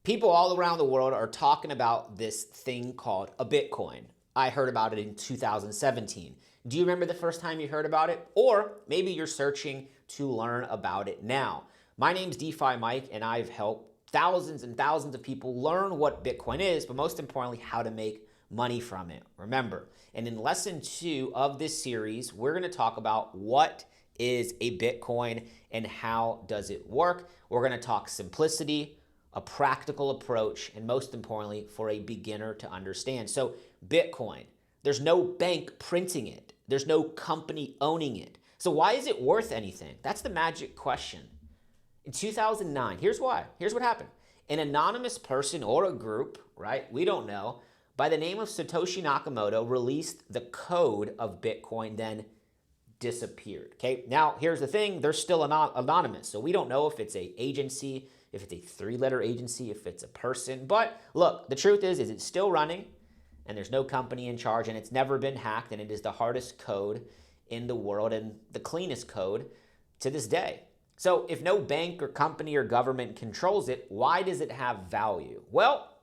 People all around the world are talking about this thing called a Bitcoin. I heard about it in 2017. Do you remember the first time you heard about it? Or maybe you're searching to learn about it now. My name's DeFi Mike, and I've helped thousands and thousands of people learn what Bitcoin is, but most importantly, how to make money from it. Remember, and in lesson 2 of this series, we're going to talk about what is a Bitcoin and how does it work. We're going to talk simplicity, a practical approach, and most importantly, for a beginner to understand. So Bitcoin, there's no bank printing it. There's no company owning it. So why is it worth anything? That's the magic question. In 2009, here's why. Here's what happened. An anonymous person or a group, right, we don't know, by the name of Satoshi Nakamoto released the code of Bitcoin, then disappeared. Okay, now here's the thing, they're still anonymous. So we don't know if it's a agency, if it's a 3-letter agency, if it's a person. But look, the truth is it's still running and there's no company in charge and it's never been hacked and it is the hardest code in the world and the cleanest code to this day. So if no bank or company or government controls it, why does it have value? Well,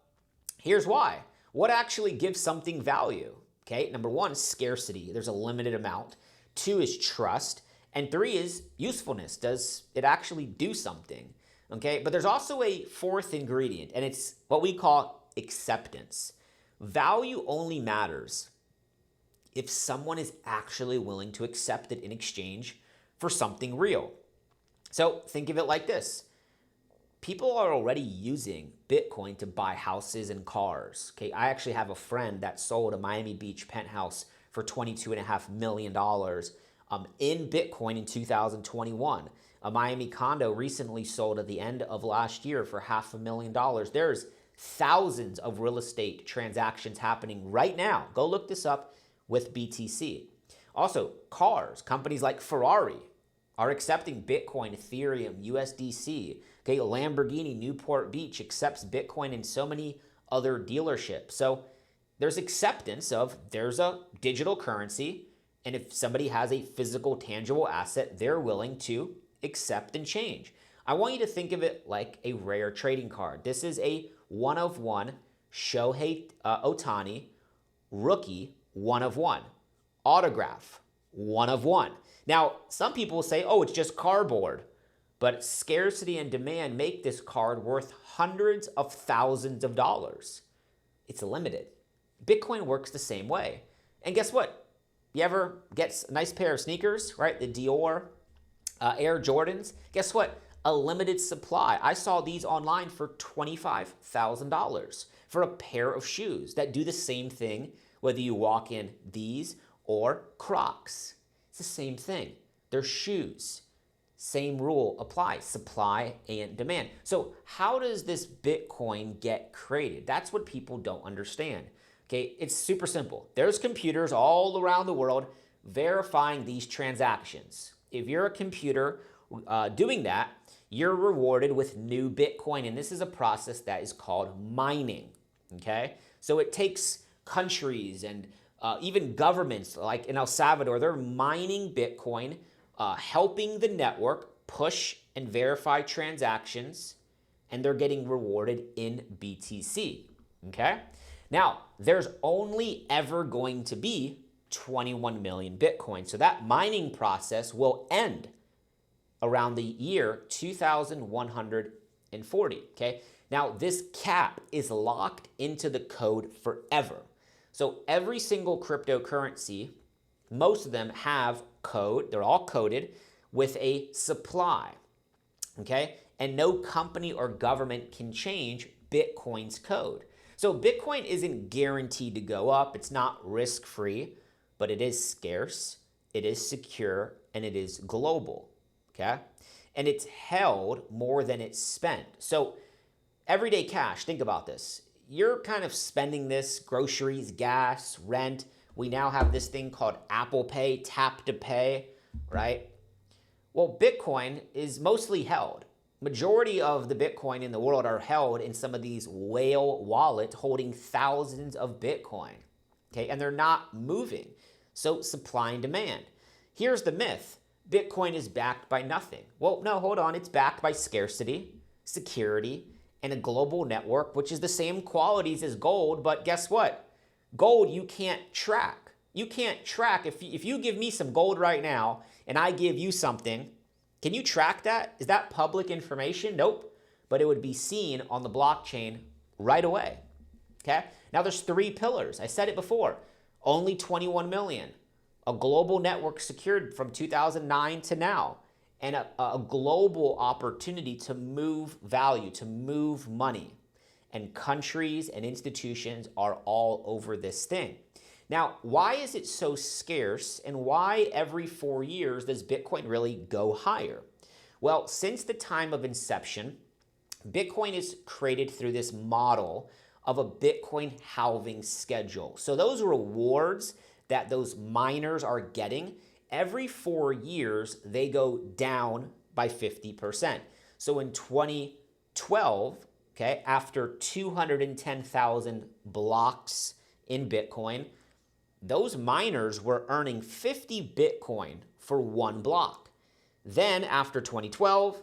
here's why. What actually gives something value? Okay, number 1, scarcity. There's a limited amount. 2 is trust. And 3 is usefulness. Does it actually do something? Okay, but there's also a 4th ingredient, and it's what we call acceptance. Value only matters if someone is actually willing to accept it in exchange for something real. So think of it like this. People are already using Bitcoin to buy houses and cars. Okay, I actually have a friend that sold a Miami Beach penthouse for $22.5 million in Bitcoin in 2021. A Miami condo recently sold at the end of last year for $500,000. There's thousands of real estate transactions happening right now. Go look this up with BTC. Also, cars, companies like Ferrari are accepting Bitcoin, Ethereum, USDC. Okay, Lamborghini Newport Beach accepts Bitcoin and so many other dealerships. So there's acceptance of there's a digital currency, and if somebody has a physical, tangible asset, they're willing to accept and change. I want you to think of it like a rare trading card. This is a 1-of-1 Shohei Ohtani rookie 1-of-1 autograph 1-of-1. Now, some people will say, oh, it's just cardboard, but scarcity and demand make this card worth hundreds of thousands of dollars. It's limited. Bitcoin works the same way. And guess what? You ever get a nice pair of sneakers, right? The Dior Air Jordans. Guess what? A limited supply. I saw these online for $25,000 for a pair of shoes that do the same thing, whether you walk in these or Crocs. It's the same thing. They're shoes. Same rule applies, supply and demand. So how does this Bitcoin get created? That's what people don't understand. Okay, it's super simple. There's computers all around the world verifying these transactions. If you're a computer doing that, you're rewarded with new Bitcoin, and this is a process that is called mining, okay? So it takes countries and even governments, like in El Salvador, they're mining Bitcoin, helping the network push and verify transactions, and they're getting rewarded in BTC, okay? Now, there's only ever going to be 21 million Bitcoin. So that mining process will end around the year 2140, okay? Now, this cap is locked into the code forever. So every single cryptocurrency, most of them have code, they're all coded with a supply, okay? And no company or government can change Bitcoin's code. So Bitcoin isn't guaranteed to go up, it's not risk-free, but it is scarce, it is secure, and it is global, okay? And it's held more than it's spent. So everyday cash, think about this. You're kind of spending this, groceries, gas, rent. We now have this thing called Apple Pay, tap to pay, right? Well, Bitcoin is mostly held. Majority of the Bitcoin in the world are held in some of these whale wallets holding thousands of Bitcoin, okay? And they're not moving. So supply and demand. Here's the myth. Bitcoin is backed by nothing. Well, no, hold on. It's backed by scarcity, security, and a global network, which is the same qualities as gold, but guess what? Gold you can't track. You can't track. If you give me some gold right now and I give you something, can you track that? Is that public information? Nope. But it would be seen on the blockchain right away. Okay? Now there's 3 pillars. I said it before. Only 21 million. A global network secured from 2009 to now. And a global opportunity to move value, to move money. And countries and institutions are all over this thing. Now, why is it so scarce, and why every 4 years does Bitcoin really go higher? Well, since the time of inception, Bitcoin is created through this model of a Bitcoin halving schedule. So those rewards that those miners are getting, every 4 years, they go down by 50%. So in 2012, okay, after 210,000 blocks in Bitcoin, those miners were earning 50 Bitcoin for 1 block. Then after 2012,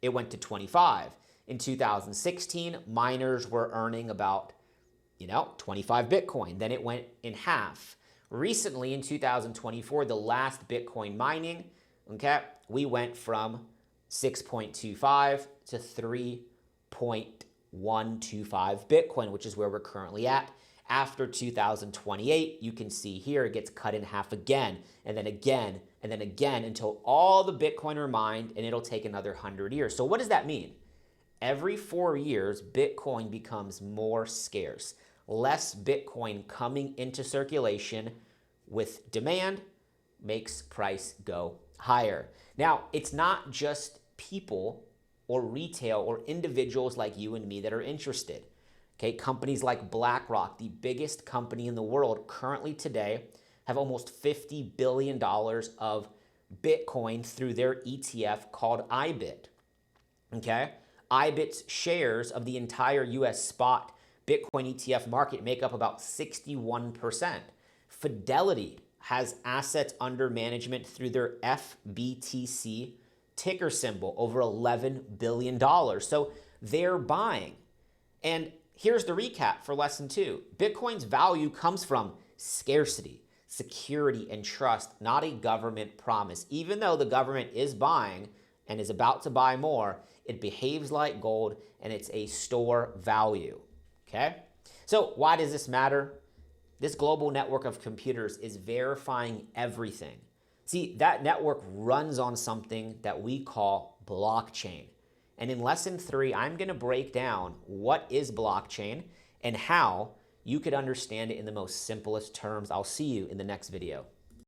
it went to 25. In 2016, miners were earning about, 25 Bitcoin. Then it went in half. Recently, in 2024, the last Bitcoin mining, okay, we went from 6.25 to 3.125 Bitcoin, which is where we're currently at. After 2028, you can see here it gets cut in half again, and then again, and then again, until all the Bitcoin are mined, and it'll take another 100 years. So what does that mean? Every 4 years, Bitcoin becomes more scarce. Less Bitcoin coming into circulation with demand makes price go higher. Now, it's not just people or retail or individuals like you and me that are interested. Okay, companies like BlackRock, the biggest company in the world currently today, have almost $50 billion of Bitcoin through their ETF called IBIT. Okay, IBIT's shares of the entire US spot Bitcoin ETF market make up about 61%. Fidelity has assets under management through their FBTC ticker symbol, over $11 billion. So they're buying. And here's the recap for lesson 2. Bitcoin's value comes from scarcity, security, and trust, not a government promise. Even though the government is buying and is about to buy more, it behaves like gold and it's a store value. Okay? So why does this matter? This global network of computers is verifying everything. See, that network runs on something that we call blockchain. And in lesson 3, I'm going to break down what is blockchain and how you could understand it in the most simplest terms. I'll see you in the next video.